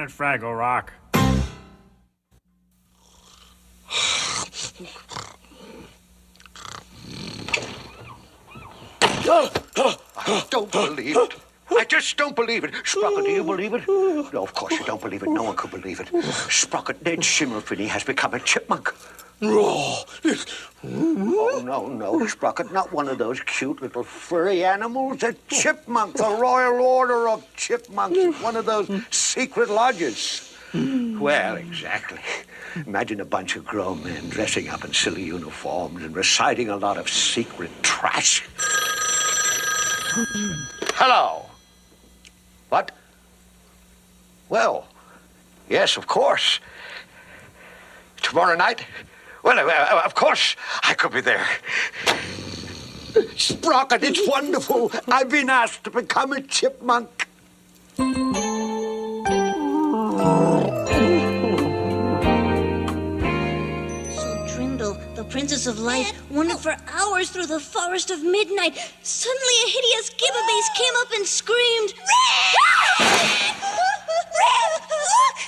at Fraggle Rock. I don't believe it. I just don't believe it. Sprocket, do you believe it? No, of course you don't believe it. No one could believe it. Sprocket, Ned Shimmerfinny has become a chipmunk. Oh, no, Sprocket, not one of those cute little furry animals. A chipmunk, the Royal Order of Chipmunks, one of those secret lodges. Well, exactly. Imagine a bunch of grown men dressing up in silly uniforms and reciting a lot of secret trash. Hello. What? Well, yes, of course. Tomorrow night? Well, of course I could be there. Sprocket, it's wonderful. I've been asked to become a chipmunk. The Princess of Light wandered for hours through the forest of midnight. Suddenly a hideous gibberbase came up and screamed, Red! Red! Look!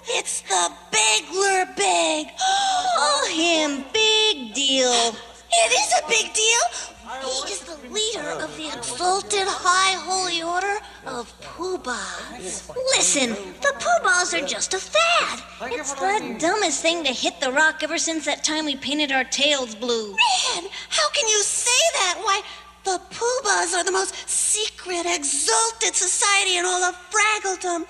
It's the Begler Beg. Oh, him. Big deal. It is a big deal. He is the leader of the exalted High Holy Order of poohbahs. Listen, the poohbahs are just a fad. It's the dumbest thing to hit the rock ever since that time we painted our tails blue. Red, how can you say that? Why, the poohbahs are the most secret, exalted society in all of Fraggledom.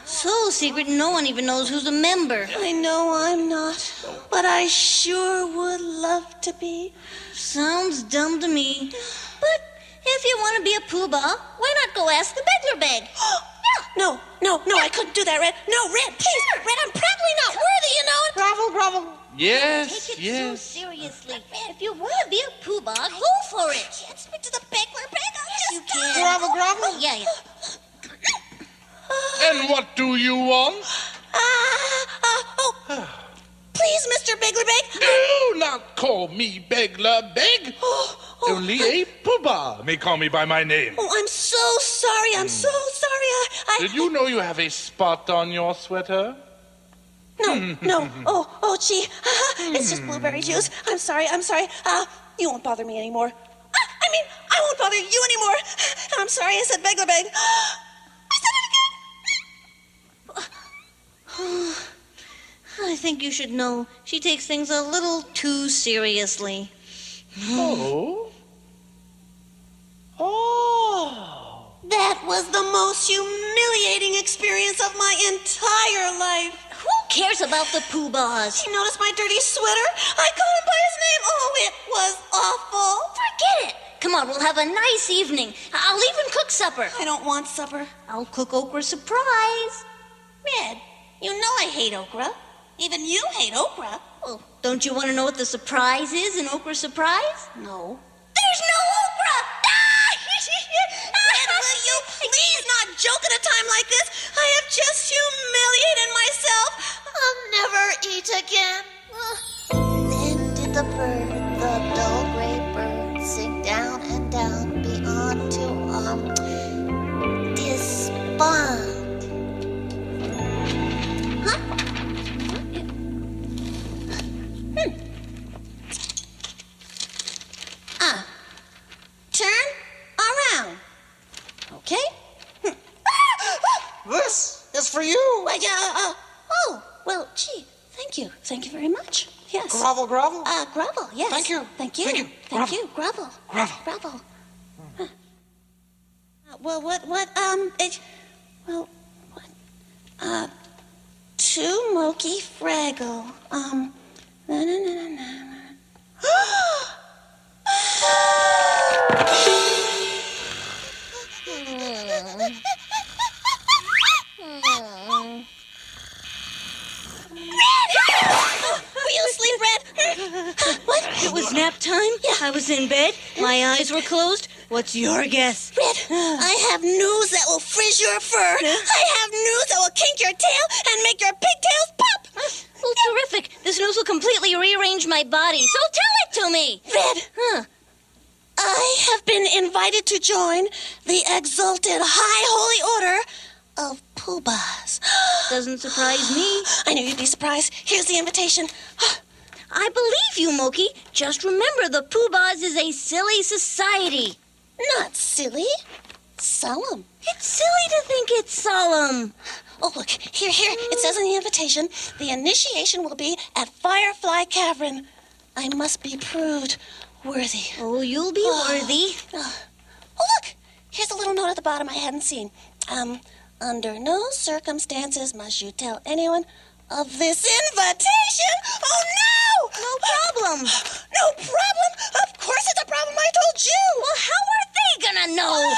So secret, no one even knows who's a member. I know I'm not, but I sure would love to be. Sounds dumb to me. But if you want to be a poobah, why not go ask the Begler Beg? No, I couldn't do that, Red. No, Red, please. Sure. Red, I'm probably not worthy, you know. Grovel. Yes, Take it so seriously. If you want to be a poobah, go for it. I can't speak to the Begler Beg. Yes, you can. Grovel. Yeah. And what do you want? Please, Mr. Begler Beg. Do not call me Begler Beg. Only a poobah may call me by my name. Oh, I'm so sorry. I'm so sorry. Did you know you have a spot on your sweater? No. Oh, gee. It's just blueberry juice. I'm sorry. You won't bother me anymore. I won't bother you anymore. I'm sorry I said Begler Beg. I said it again. I think you should know she takes things a little too seriously. Oh. That was the most humiliating experience of my entire life. Who cares about the poobahs? You notice my dirty sweater? I call him by his name. Oh, it was awful. Forget it. Come on, we'll have a nice evening. I'll even cook supper. I don't want supper. I'll cook okra surprise. Red, you know I hate okra. Even you hate okra. Well, don't you want to know what the surprise is in okra surprise? No. There's no okra! Red, will you please not joke at a time like this? I have just humiliated myself. I'll never eat again. Then did the bird, the dull gray bird, sing down and down beyond to, despond. Turn around. Okay? This is for you. Well, gee, thank you. Thank you very much. Yes. Grovel. Grovel, yes. Thank you. Thank you. Grovel. To Moki Fraggle. Were you asleep, Red? What? It was nap time. Yeah. I was in bed. My eyes were closed. What's your guess? Red, I have news that will frizz your fur. I have news that will kink your tail and make your pigtails pop. Well, terrific. This news will completely rearrange my body, so tell it to me. Red, I have been invited to join the exalted High Holy Order of poohbahs. doesn't surprise me. I knew you'd be surprised. Here's the invitation. I believe you, Moki. Just remember, the poohbahs is a silly society. Not silly. Solemn. It's silly to think it's solemn. Oh, look, here. It says in the invitation, the initiation will be at Firefly Cavern. I must be proved worthy. Oh, you'll be worthy. Oh, look, here's a little note at the bottom I hadn't seen. Under no circumstances must you tell anyone of this invitation. Oh, no! No problem. No problem? Of course it's a problem. I told you. Well, how are they gonna know?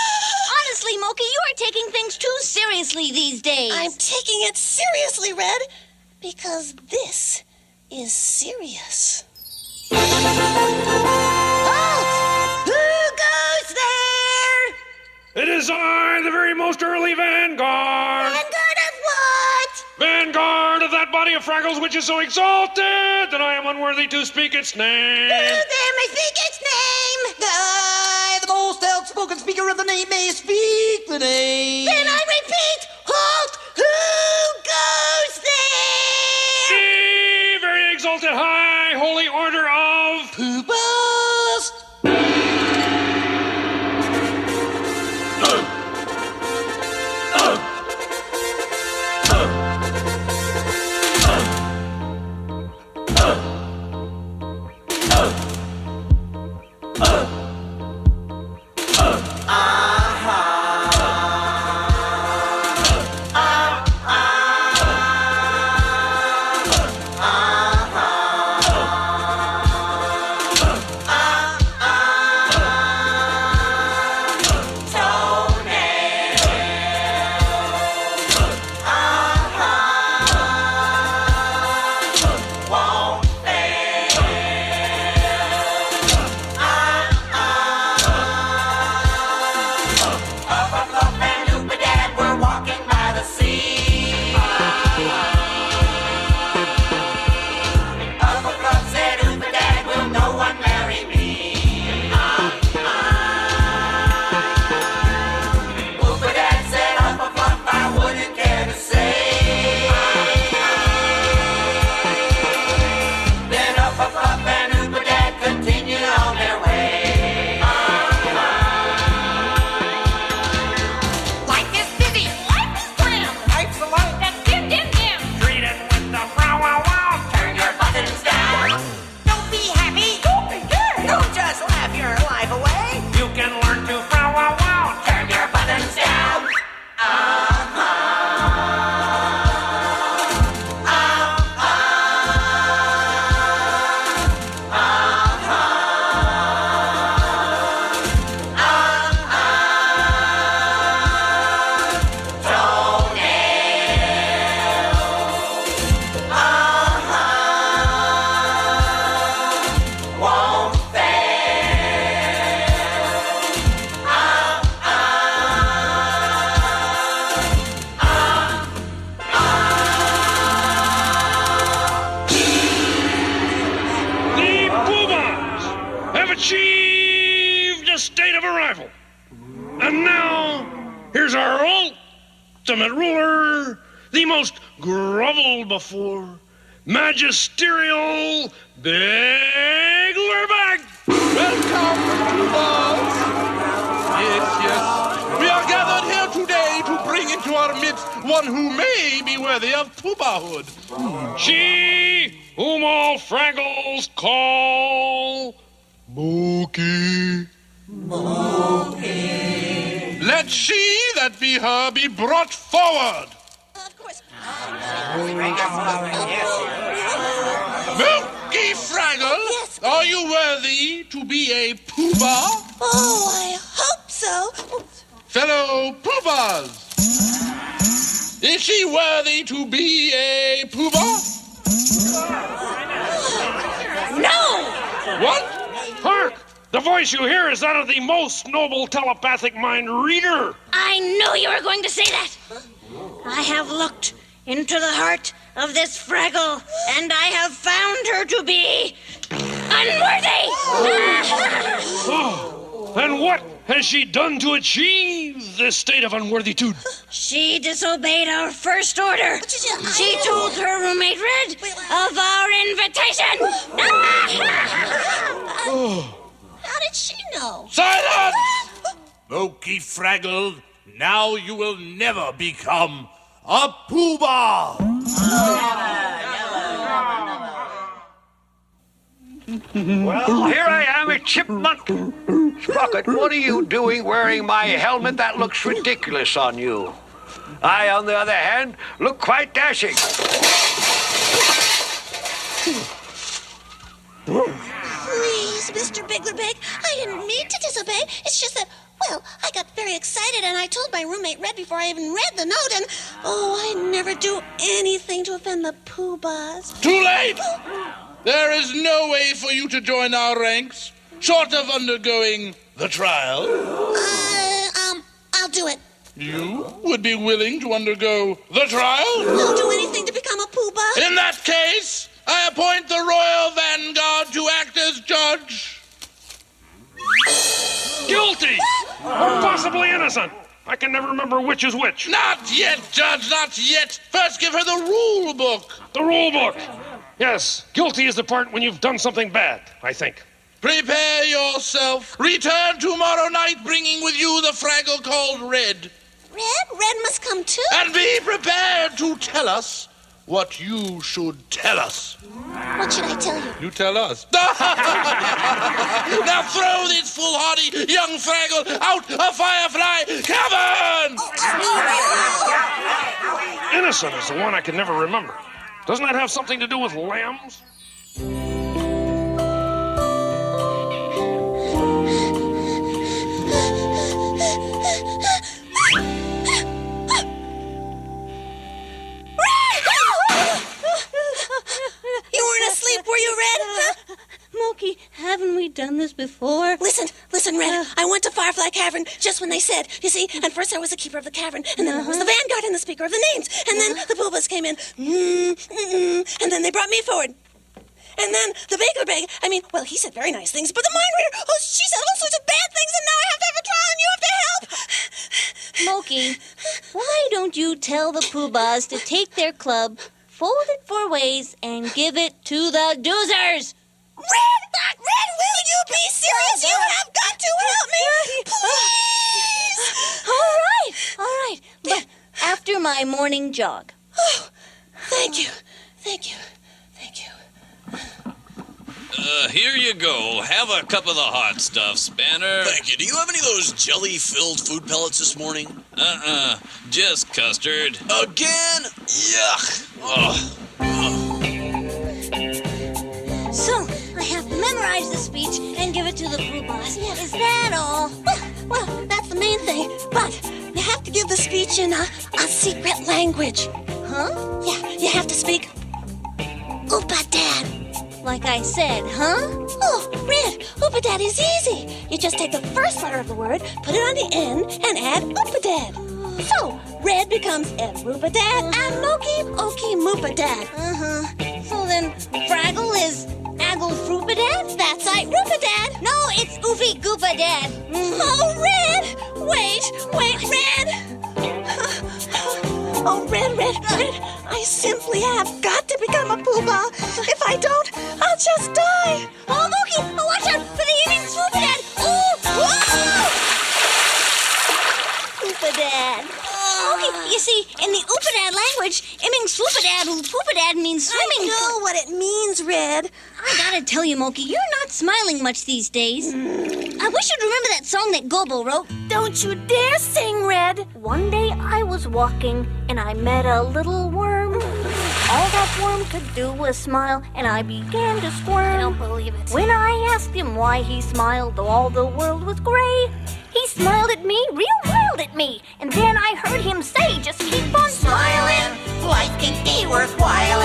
Honestly, Moki, you are taking things too seriously these days. I'm taking it seriously, Red, because this is serious. Halt! Who goes there? It is I, the very most early vanguard. Vanguard of what? Vanguard of that body of fraggles which is so exalted that I am unworthy to speak its name. Who there may speak its name? I, the most outspoken speaker of the name, may speak the name. Then I repeat, halt! Who goes there? The very exalted high holy order of Poohbahs. achieved a state of arrival. And now, here's our ultimate ruler, the most groveled before, magisterial Big Lurbag. Welcome, poohbahs. Yes. We are gathered here today to bring into our midst one who may be worthy of poohbahhood. She whom all fraggles call Mookie. Let she that be her be brought forward. Of course. Mookie Fraggle, Yes. are you worthy to be a poohbah? Oh, I hope so. Fellow poohbahs, is she worthy to be a poohbah? No! What? Hark! The voice you hear is that of the most noble telepathic mind reader. I knew you were going to say that. I have looked into the heart of this Fraggle, and I have found her to be unworthy. Oh, and what has she done to achieve this state of unworthitude? She disobeyed our first order. She told her roommate Red of our invitation. How did she know? Silence! Moki Fraggle, now you will never become a poobah! Well, here I am, a chipmunk. Sprocket, what are you doing wearing my helmet? That looks ridiculous on you. I, on the other hand, look quite dashing. Please, Mr. Biglerbag, I didn't mean to disobey. It's just that, well, I got very excited and I told my roommate Red before I even read the note, and I never do anything to offend the poohbahs. Too late! There is no way for you to join our ranks, short of undergoing the trial. I'll do it. You would be willing to undergo the trial? I'll do anything to become a poobah. In that case, I appoint the Royal Vanguard to act as judge. Guilty! Or possibly innocent. I can never remember which is which. Not yet, Judge, not yet. First, give her the rule book. The rule book. Yes, guilty is the part when you've done something bad, I think. Prepare yourself. Return tomorrow night, bringing with you the fraggle called Red. Red? Red must come too? And be prepared to tell us what you should tell us. What should I tell you? You tell us. Now throw this foolhardy young fraggle out of Firefly Cavern! Innocent is the one I can never remember. Doesn't that have something to do with lambs? You weren't asleep, were you, Red? Moki, haven't we done this before? Listen, Red. I went to Firefly Cavern just when they said. You see, and first I was the keeper of the cavern, and then there was the Vanguard and the speaker of the names, and then the poohbahs came in, and then they brought me forward. And then the Biglerbag, he said very nice things, but the mind reader, she said all sorts of bad things, and now I have to have a trial, and you have to help. Moki, why don't you tell the poohbahs to take their club, fold it 4 ways, and give it to the doozers? Red, will you be serious? You have got to help me, please. All right. But after my morning jog. Oh, thank you. Here you go. Have a cup of the hot stuff, Spanner. Thank you. Do you have any of those jelly-filled food pellets this morning? Just custard. Again? Yuck. Oh. So, I have to memorize the speech and give it to the poohbahs. Is that all? Well, that's the main thing. But you have to give the speech in a secret language. Huh? Yeah, you have to speak Oopa-Dad. Like I said, huh? Oh, Red, Oopa-Dad is easy. You just take the first letter of the word, put it on the end, and add Oopa-Dad. So, Red becomes Ed-Roopa-Dad, and Moki, Oki-Moopa-Dad. So then, Fraggle is Aggle-Froopa-Dad? That's right, Roopa-Dad. No, it's Oofy-Goopa-Dad. Oh, Red! Wait, Red! Oh, Red, I simply have got to become a poobah. If I don't, I'll just die. Oh, Moki, watch out for the evening Swoop-a-Dad. Swoop-a-Dad. Moki, you see, in the Oopa-Dad language, Imming Swoop-a-Dad or Poop-a-Dad means swimming. I know what it means, Red. I gotta tell you, Moki, you're not smiling much these days. I wish you'd remember that song that Gobo wrote. Don't you dare sing, Red. One day I was walking and I met a little worm. All that worm could do was smile, and I began to squirm. I don't believe it. When I asked him why he smiled, though all the world was gray, he smiled at me, real wild at me, and then I heard him say, just keep on smiling. Life can be worthwhile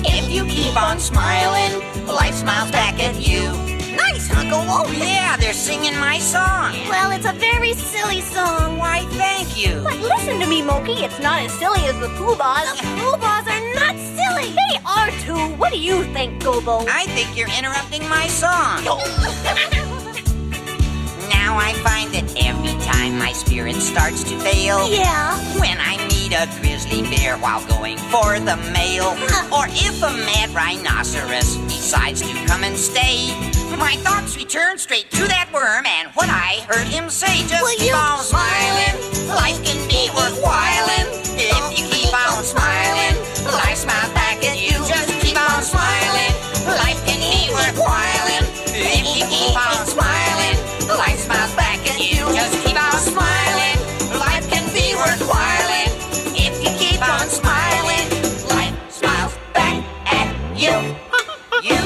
if you keep on smiling. Life smiles back at you. Nice, Uncle. Oh, yeah, they're singing my song. Well, it's a very silly song. Why, thank you. But listen to me, Moki. It's not as silly as the poohbahs. The poohbahs are not silly. They are too. What do you think, Gobo? I think you're interrupting my song. Now now I find that every time my spirit starts to fail. Yeah. When I meet a grizzly bear while going for the mail. Or if a mad rhinoceros decides to come and stay. My thoughts return straight to that worm and what I heard him say. Just keep on smiling, life can be worthwhile. If you keep on smiling, life smiles back at you. Just keep on smiling, life can be worthwhile. If you keep on smiling, life smiles back at you. Just keep on smiling, life can be worthwhile. If you keep on smiling, life smiles back at you. You.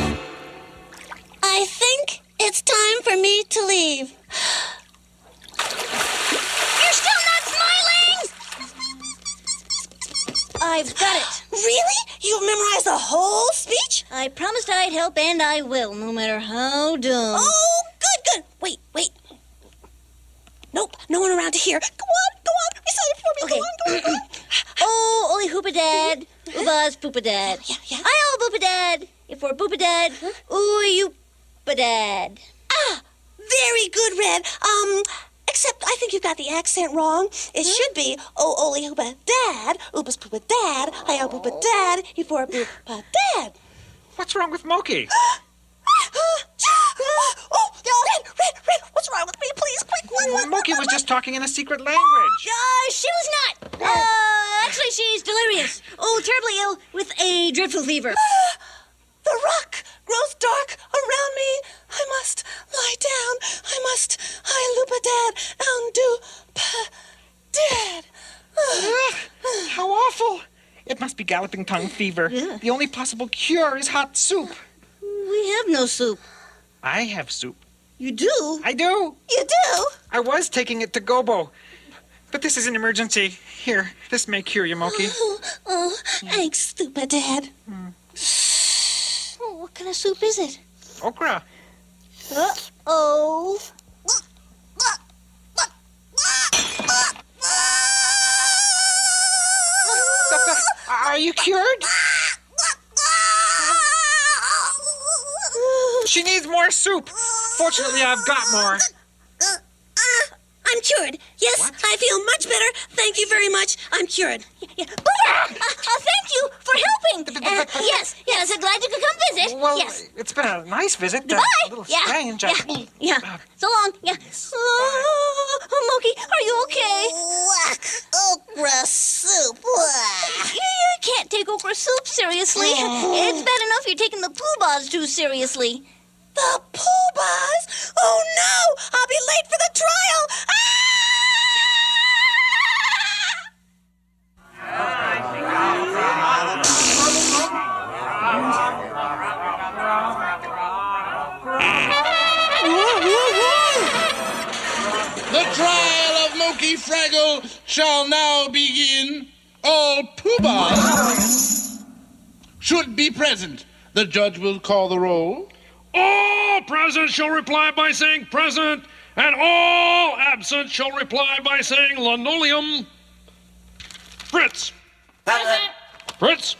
I think it's time for me to leave. You're still not smiling! I've got it. Really? You memorized the whole speech? I promised I'd help, and I will, no matter how dumb. Oh, good. Wait. Nope, no one around to hear. Go on. Recite it for me. Okay. Go on. Oh, Oli Hoopadad, Oobahs Poopadad. Yeah. Hi-oh, Boopadad. If we're Boopadad, ooh, you Badad. Ah, very good, Red. Except I think you've got the accent wrong. It should be, oh, Oli Hoopa Dad, Oobahs Poopa Dad, Hi-oh Poopa Dad, before Poopa Dad. What's wrong with Moki? Red, what's wrong with me? Please, quick. Moki was just talking in a secret language. She was not. Actually, she's delirious. Oh, terribly ill with a dreadful fever. The rock grows dark around me. I must lie down. I loop dad, and do dad. How awful. It must be galloping tongue fever. Yeah. The only possible cure is hot soup. We have no soup. I have soup. You do? I do. You do? I was taking it to Gobo. But this is an emergency. Here, this may cure you, Moki. Oh, thanks, stupid dad. Oh, what kind of soup is it? Okra. Uh-oh. Are you cured? She needs more soup. Fortunately, I've got more. I'm cured. Yes, What? I feel much better. Thank you very much. I'm cured. Yeah. Thank you for helping. Yes, I'm glad you could come visit. Well, Yes. it's been a nice visit. Goodbye. A little Yeah. strange. Yeah. So long. Yeah. Oh, Moki, are you okay? Okra soup. You can't take okra soup seriously. It's bad enough you're taking the poohbahs too seriously. The poohbahs? Oh no! I'll be late for the trial. The trial of Moki Fraggle shall now begin. All poohbahs should be present. The judge will call the roll. All present shall reply by saying present, and all absent shall reply by saying linoleum. Fritz. Present. Fritz.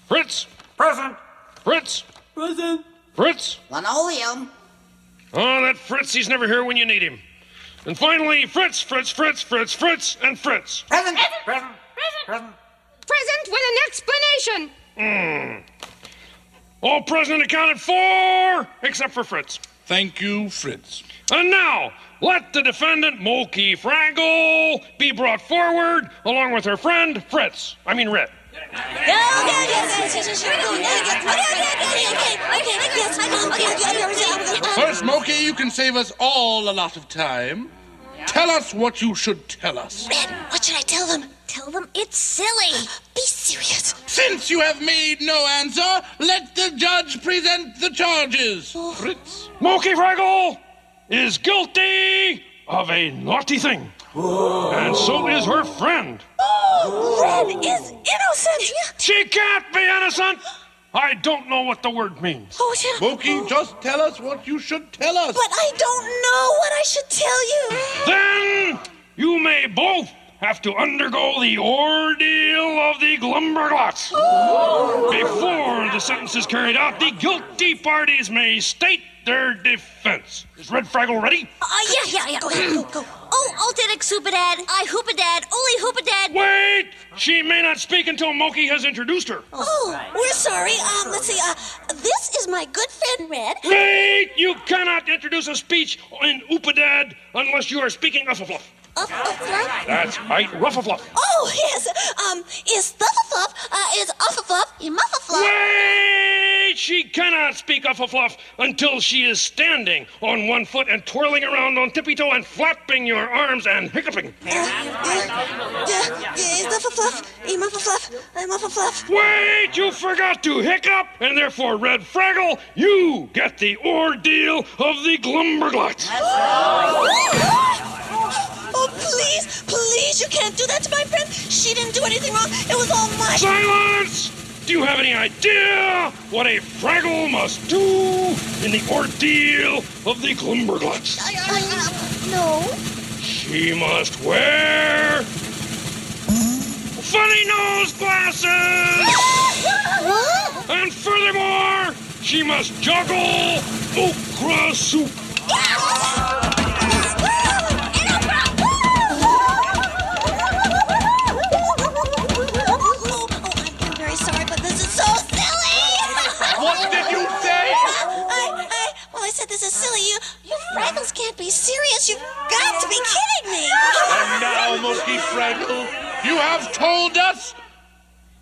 Fritz. Present. Fritz. Present. Fritz. Linoleum. Oh, that Fritz, he's never here when you need him. And finally, Fritz, and Fritz. Present. Present. Present. Present with an explanation. All present accounted for, except for Fritz. Thank you, Fritz. And now, let the defendant, Moki Fraggle, be brought forward, along with her friend, Fritz. I mean, Red. First, Moki, you can save us all a lot of time. Tell us what you should tell us. Red, what should I tell them? Tell them it's silly. Be serious. Since you have made no answer, let the judge present the charges. Fritz. Moki Fraggle is guilty of a naughty thing. And so is her friend. Red is innocent. She can't be innocent. I don't know what the word means. Oh, yeah. Moki, just tell us what you should tell us. But I don't know what I should tell you. Then you may both have to undergo the ordeal of the Glumberglots. Before the sentence is carried out, the guilty parties may state their defense. Is Red Fraggle ready? Yeah. Go ahead, go. Oh, Altedic Superdad, I Hoopadad, Ole Hoopadad. Wait! She may not speak until Moki has introduced her. Oh, we're sorry. Let's see. This is my good friend Red. Wait! You cannot introduce a speech in Oopadad unless you are speaking Uffafluff. Uffafluff? That's right, Ruffafluff. Oh, yes. Is Thuffafluff, is Uffafluff, Muffafluff. Wait! She cannot speak Uffafluff until she is standing on one foot and twirling around on tippy-toe and flapping your arms and hiccuping. Is Thuffafluff, Muffafluff, Muffafluff. Wait! You forgot to hiccup, and therefore, Red Fraggle, you get the ordeal of the Glumberglots. Oh, please, you can't do that to my friend. She didn't do anything wrong. It was all my... Silence! Do you have any idea what a Fraggle must do in the ordeal of the Glumberglots? No. She must wear... funny nose glasses! What? And furthermore, she must juggle okra soup. I said this is silly. You Fraggles can't be serious. You've got to be kidding me. And now, Moki Fraggle, you have told us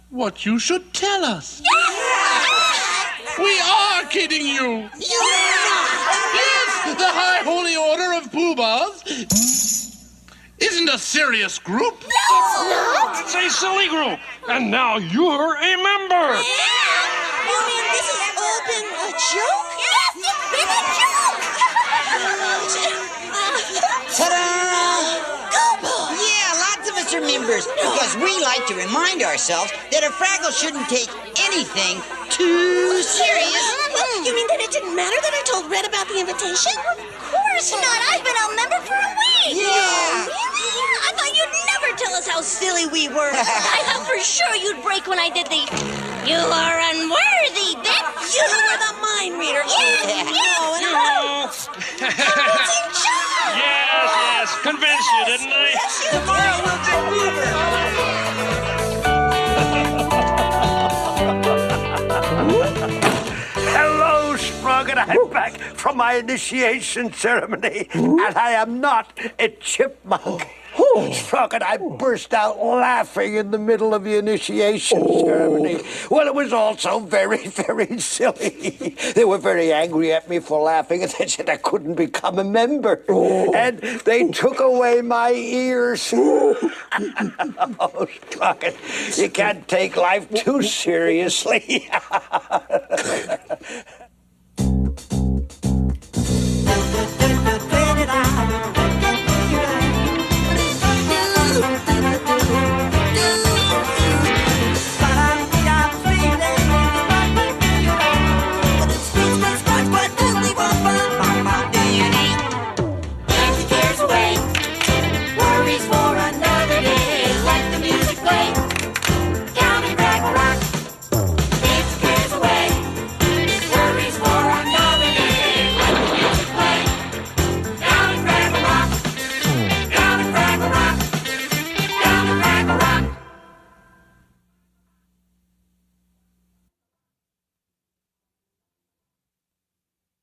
what you should tell us. We are kidding you. Yes, the High Holy Order of Poohbahs isn't a serious group. It's a silly group, and now you're a member. You mean this has all been a joke? Yes, it's been a joke. Ta-da! Gobo! Yeah, lots of us are members because we like to remind ourselves that a Fraggle shouldn't take anything too serious. You mean that it didn't matter that I told Red about the invitation? Of course not. I've been a member for a week. Yeah. I thought you'd never tell us how silly we were. I thought for sure you'd break when I did the "you are unworthy" bit. You were the mind reader. Yes, convinced you, didn't I? Tomorrow we'll take Hello, Sprung, and I'm back from my initiation ceremony, and I am not a chipmunk. Sprung, and I burst out laughing in the middle of the initiation ceremony. Well, it was all so very, very silly. They were very angry at me for laughing, and they said I couldn't become a member. And they took away my ears. Oh, Sprung, you can't take life too seriously.